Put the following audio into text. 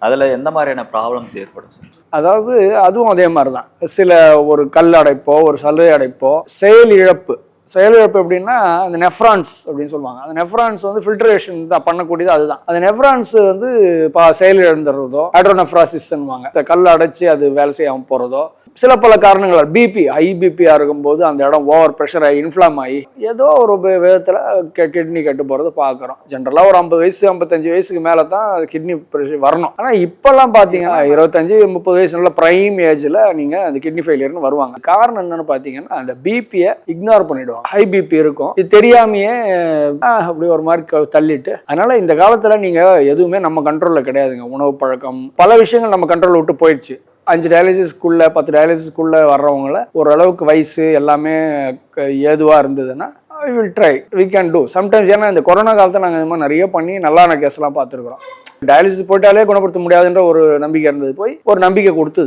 அதுல எந்த மாதிரியான ப்ராப்ளம்ஸ் ஏற்படும் சார்? அதாவது அதுவும் அதே மாதிரி தான். சில ஒரு கல் அடைப்போ, ஒரு சலுகை அடைப்போ, செயல் இழப்பு. செயலிழப்பு எப்படின்னா அந்த நெஃப்ரான்ஸ் அப்படின்னு சொல்லுவாங்க. அந்த நெஃப்ரான்ஸ் வந்து ஃபில்ட்ரேஷன் தான் பண்ணக்கூடியது. அதுதான் அந்த நெஃப்ரான்ஸ் வந்து செயலிழந்துடுறதோ, ஹைட்ரோனெஃப்ராசிஸ்வாங்க. கல் அடைச்சி அது வேலை செய்யாமல் போறதோ, சில பல காரணங்கள். பிபி ஹை பிபியா இருக்கும்போது அந்த இடம் ஓவர் ப்ரெஷர் ஆகி இன்ஃப்ளாம் ஆகி ஏதோ ஒரு விதத்துல கிட்னி கெட்டு போறது பாக்குறோம். ஜென்ரலா ஒரு 50 வயசு 55 வயசுக்கு மேல தான் கிட்னி ப்ரெஷர் வரணும். ஆனா இப்பெல்லாம் பாத்தீங்கன்னா 25-30 வயசு நல்ல பிரைம் ஏஜ்ல நீங்க அந்த கிட்னி ஃபெயிலியர்னு வருவாங்க. காரணம் என்னன்னு பாத்தீங்கன்னா அந்த பிபியை இக்னோர் பண்ணிடுவாங்க. ஹை பிபி இருக்கும், இது தெரியாமையே அப்படி ஒரு மாதிரி தள்ளிட்டு. அதனால இந்த காலத்துல நீங்க எதுவுமே நம்ம கண்ட்ரோல்ல கிடையாதுங்க. உணவு பழக்கம் பல விஷயங்கள் நம்ம கண்ட்ரோல் விட்டு போயிடுச்சு. 5 டயாலிசிஸ்க்குள்ள 10 டயாலிசிஸ்க்குள்ள வர்றவங்கள ஓரளவுக்கு வயசு எல்லாமே ஏதுவா இருந்ததுன்னா we will try, we can do sometimes. ஏன்னா இந்த கொரோனா காலத்தில் நாங்கள் இந்த மாதிரி நிறைய பண்ணி நல்லான கேஸ்லாம் பார்த்துருக்குறோம். டயாலிசிஸ் போயிட்டாலே குணப்படுத்த முடியாதுன்ற ஒரு நம்பிக்கை இருந்தது, போய் ஒரு நம்பிக்கை கொடுத்தது.